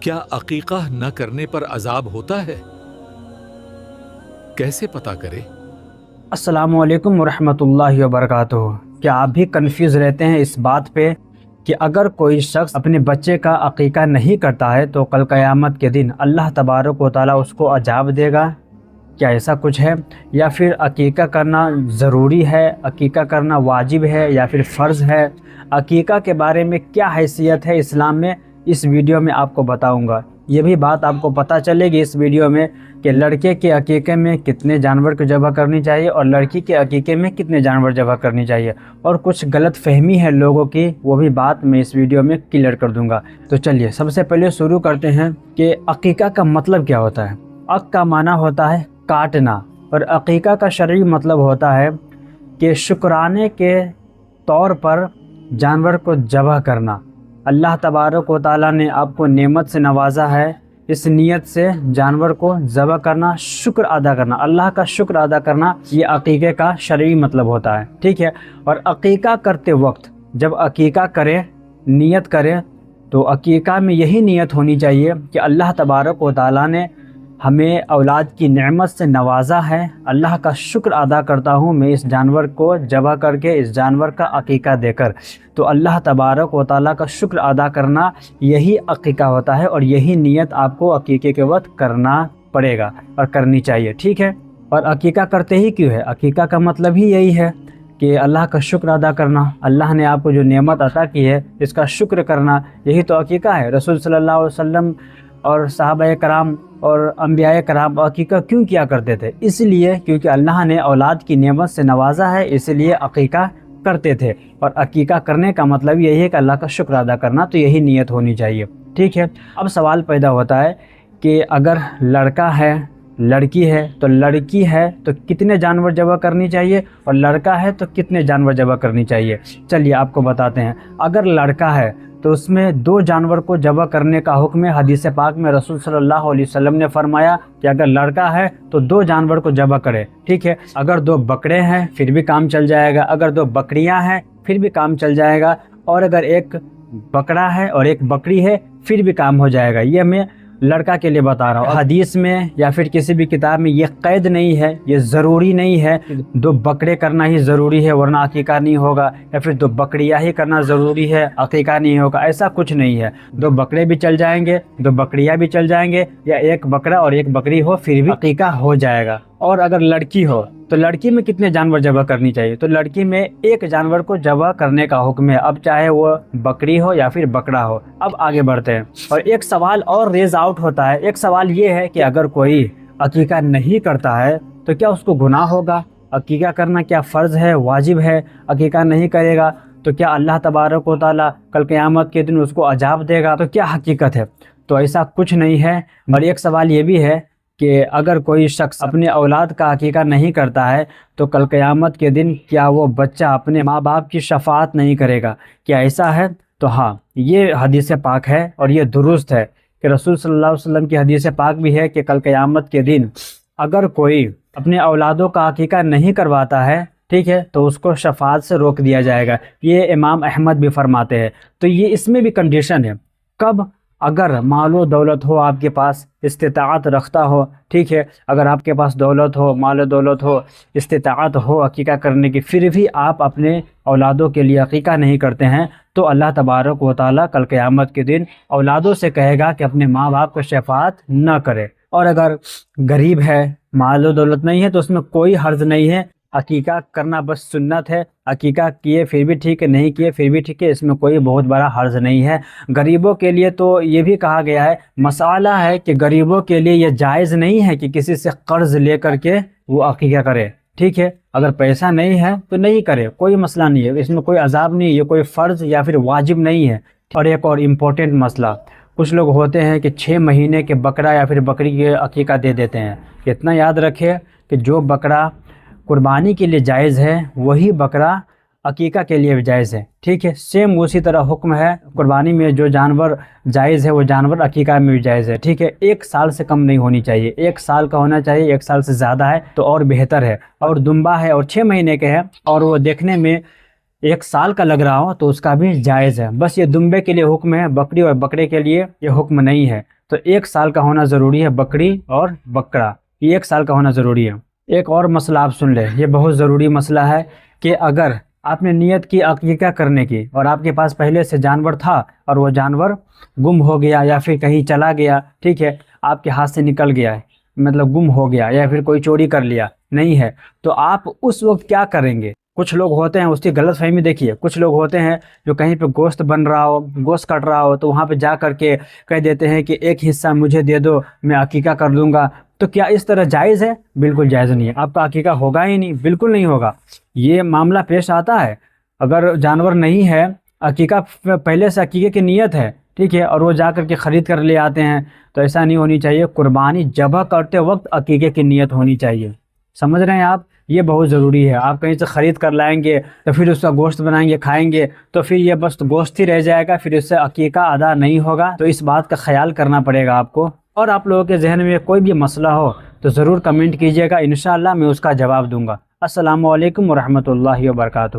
کیا عقیقہ نہ کرنے پر عذاب ہوتا ہے؟ کیسے پتہ کرے؟ السلام علیکم ورحمۃ اللہ وبرکاتہ۔ کیا آپ بھی کنفیوز رہتے ہیں اس بات پہ کہ اگر کوئی شخص اپنے بچے کا عقیقہ نہیں کرتا ہے تو کل قیامت کے دن اللہ تبارک و تعالیٰ اس کو عذاب دے گا؟ کیا ایسا کچھ ہے؟ یا پھر عقیقہ کرنا ضروری ہے، عقیقہ کرنا واجب ہے یا پھر فرض ہے؟ عقیقہ کے بارے میں کیا حیثیت ہے اسلام میں، اس ویڈیو میں آپ کو بتاؤں گا۔ یہ بھی بات آپ کو پتہ چلے گی اس ویڈیو میں کہ لڑکے کے عقیقے میں کتنے جانور کو ذبح کرنی چاہیے اور لڑکی کے عقیقے میں کتنے جانور ذبح کرنی چاہیے، اور کچھ غلط فہمی ہے لوگوں کی، وہ بھی بات میں اس ویڈیو میں کلیئر کر دوں گا۔ تو چلیے سب سے پہلے شروع کرتے ہیں کہ عقیقہ کا مطلب کیا ہوتا ہے۔ عق کا معنی ہوتا ہے کاٹنا، اور عقیقہ کا شرعی مطلب ہوتا ہے کہ شکرانے کے طور پر جانور کو ذبح کرنا۔ اللہ تبارک و تعالیٰ نے آپ کو نعمت سے نوازا ہے، اس نیت سے جانور کو ذبح کرنا، شکر ادا کرنا، اللہ کا شکر ادا کرنا، یہ عقیقے کا شرعی مطلب ہوتا ہے، ٹھیک ہے۔ اور عقیقہ کرتے وقت جب عقیقہ کرے، نیت کرے، تو عقیقہ میں یہی نیت ہونی چاہیے کہ اللہ تبارک و تعالیٰ نے ہمیں اولاد کی نعمت سے نوازا ہے، اللہ کا شکر ادا کرتا ہوں میں اس جانور کو ذبح کر کے، اس جانور کا عقیقہ دے کر۔ تو اللہ تبارک و تعالیٰ کا شکر ادا کرنا یہی عقیقہ ہوتا ہے، اور یہی نیت آپ کو عقیقے کے وقت کرنا پڑے گا اور کرنی چاہیے، ٹھیک ہے۔ اور عقیقہ کرتے ہی کیوں ہے؟ عقیقہ کا مطلب ہی یہی ہے کہ اللہ کا شکر ادا کرنا، اللہ نے آپ کو جو نعمت عطا کی ہے اس کا شکر کرنا، یہی تو عقیقہ ہے۔ رسول صلی اللہ علیہ وسلم اور صحابہ کرام اور انبیاء کرام عقیقہ کیوں کیا کرتے تھے؟ اس لیے کیونکہ اللہ نے اولاد کی نعمت سے نوازا ہے، اس لیے عقیقہ کرتے تھے۔ اور عقیقہ کرنے کا مطلب یہی ہے کہ اللہ کا شکر ادا کرنا، تو یہی نیت ہونی چاہیے، ٹھیک ہے۔ اب سوال پیدا ہوتا ہے کہ اگر لڑکا ہے، لڑکی ہے، تو لڑکی ہے تو کتنے جانور ذبح کرنی چاہیے، اور لڑکا ہے تو کتنے جانور ذبح کرنی چاہیے؟ چلیے آپ کو بتاتے ہیں۔ اگر لڑکا ہے تو اس میں 2 جانور کو ذبح کرنے کا حکم ہے۔ حدیث پاک میں رسول صلی اللہ علیہ وسلم نے فرمایا کہ اگر لڑکا ہے تو 2 جانور کو ذبح کرے، ٹھیک ہے۔ اگر 2 بکرے ہیں پھر بھی کام چل جائے گا، اگر 2 بکریاں ہیں پھر بھی کام چل جائے گا، اور اگر 1 بکرا ہے اور 1 بکری ہے پھر بھی کام ہو جائے گا۔ یہ میں لڑکا کے لیے بتا رہا ہوں۔ حدیث میں یا پھر کسی بھی کتاب میں یہ قید نہیں ہے، یہ ضروری نہیں ہے 2 بکرے کرنا ہی ضروری ہے ورنہ عقیقہ نہیں ہوگا، یا پھر 2 بکریاں ہی کرنا ضروری ہے عقیقہ نہیں ہوگا، ایسا کچھ نہیں ہے۔ 2 بکرے بھی چل جائیں گے، 2 بکریاں بھی چل جائیں گے، یا 1 بکرا اور 1 بکری ہو پھر بھی عقیقہ ہو جائے گا۔ اور اگر لڑکی ہو تو لڑکی میں کتنے جانور ذبح کرنی چاہیے؟ تو لڑکی میں 1 جانور کو ذبح کرنے کا حکم ہے، اب چاہے وہ بکری ہو یا پھر بکرا ہو۔ اب آگے بڑھتے ہیں، اور ایک سوال اور ریز آؤٹ ہوتا ہے۔ ایک سوال یہ ہے کہ اگر کوئی عقیقہ نہیں کرتا ہے تو کیا اس کو گناہ ہوگا؟ عقیقہ کرنا کیا فرض ہے، واجب ہے؟ عقیقہ نہیں کرے گا تو کیا اللہ تبارک و تعالیٰ کل قیامت کے دن اس کو عذاب دے گا؟ تو کیا حقیقت ہے؟ تو ایسا کچھ نہیں ہے۔ اور ایک سوال یہ بھی ہے کہ اگر کوئی شخص اپنے اولاد کا عقیقہ نہیں کرتا ہے تو کل قیامت کے دن کیا وہ بچہ اپنے ماں باپ کی شفاعت نہیں کرے گا؟ کیا ایسا ہے؟ تو ہاں، یہ حدیث پاک ہے اور یہ درست ہے کہ رسول صلی اللہ علیہ وسلم کی حدیث پاک بھی ہے کہ کل قیامت کے دن اگر کوئی اپنے اولادوں کا عقیقہ نہیں کرواتا ہے، ٹھیک ہے، تو اس کو شفاعت سے روک دیا جائے گا۔ یہ امام احمد بھی فرماتے ہیں۔ تو یہ اس میں بھی کنڈیشن ہے، کب؟ اگر مال و دولت ہو، آپ کے پاس استطاعت رکھتا ہو، ٹھیک ہے، اگر آپ کے پاس دولت ہو، مال و دولت ہو، استطاعت ہو عقیقہ کرنے کی، پھر بھی آپ اپنے اولادوں کے لیے عقیقہ نہیں کرتے ہیں، تو اللہ تبارک و تعالیٰ کل قیامت کے دن اولادوں سے کہے گا کہ اپنے ماں باپ کو شفاعت نہ کرے۔ اور اگر غریب ہے، مال و دولت نہیں ہے، تو اس میں کوئی حرج نہیں ہے، عقیقہ کرنا بس سنت ہے، عقیقہ کیے پھر بھی ٹھیک ہے، نہیں کیے پھر بھی ٹھیک ہے، اس میں کوئی بہت بڑا حرج نہیں ہے۔ غریبوں کے لیے تو یہ بھی کہا گیا ہے، مسئلہ ہے کہ غریبوں کے لیے یہ جائز نہیں ہے کہ کسی سے قرض لے کر کے وہ عقیقہ کرے، ٹھیک ہے۔ اگر پیسہ نہیں ہے تو نہیں کرے، کوئی مسئلہ نہیں ہے، اس میں کوئی عذاب نہیں ہے، یہ کوئی فرض یا پھر واجب نہیں ہے۔ اور ایک اور امپورٹنٹ مسئلہ، کچھ لوگ ہوتے ہیں کہ 6 مہینے کے بکرا یا پھر بکری کے عقیقہ دے دیتے ہیں۔ اتنا یاد رکھے کہ جو بکرا قربانی کے لیے جائز ہے وہی بکرا عقیقہ کے لیے بھی جائز ہے، ٹھیک ہے۔ سیم اسی طرح حکم ہے، قربانی میں جو جانور جائز ہے وہ جانور عقیقہ میں بھی جائز ہے، ٹھیک ہے۔ 1 سال سے کم نہیں ہونی چاہیے، 1 سال کا ہونا چاہیے، 1 سال سے زیادہ ہے تو اور بہتر ہے۔ اور دمبا ہے اور 6 مہینے کے ہے اور وہ دیکھنے میں 1 سال کا لگ رہا ہو تو اس کا بھی جائز ہے. بس یہ دمبے کے لیے حکم ہے، بکری اور بکرے کے لیے یہ حکم نہیں ہے. تو 1 سال کا ہونا ضروری ہے بکری اور بکرا، یہ 1 سال کا ہونا ضروری ہے. ایک اور مسئلہ آپ سن لیں، یہ بہت ضروری مسئلہ ہے کہ اگر آپ نے نیت کی عقیقہ کرنے کی اور آپ کے پاس پہلے سے جانور تھا اور وہ جانور گم ہو گیا یا پھر کہیں چلا گیا، ٹھیک ہے، آپ کے ہاتھ سے نکل گیا ہے، مطلب گم ہو گیا یا پھر کوئی چوری کر لیا نہیں ہے، تو آپ اس وقت کیا کریں گے؟ کچھ لوگ ہوتے ہیں، اس کی غلط فہمی دیکھیے، کچھ لوگ ہوتے ہیں جو کہیں پہ گوشت بن رہا ہو، گوشت کٹ رہا ہو تو وہاں پہ جا کر کے کہہ دیتے ہیں کہ ایک حصہ مجھے دے دو، میں عقیقہ کر دوں گا. تو کیا اس طرح جائز ہے؟ بالکل جائز نہیں ہے. آپ کا عقیقہ ہوگا ہی نہیں، بالکل نہیں ہوگا. یہ معاملہ پیش آتا ہے اگر جانور نہیں ہے، عقیقہ پہلے سے عقیقے کی نیت ہے، ٹھیک ہے، اور وہ جا کر کے خرید کر لے آتے ہیں، تو ایسا نہیں ہونی چاہیے. قربانی ذبح کرتے وقت عقیقے کی نیت ہونی چاہیے. سمجھ رہے ہیں آپ؟ یہ بہت ضروری ہے. آپ کہیں سے خرید کر لائیں گے تو پھر اس کا گوشت بنائیں گے کھائیں گے تو پھر یہ بس گوشت ہی رہ جائے گا، پھر اس سے عقیقہ ادا نہیں ہوگا. تو اس بات کا خیال کرنا پڑے گا آپ کو. اور آپ لوگوں کے ذہن میں کوئی بھی مسئلہ ہو تو ضرور کمنٹ کیجیے گا، انشاءاللہ میں اس کا جواب دوں گا. السلام علیکم ورحمۃ اللہ وبرکاتہ.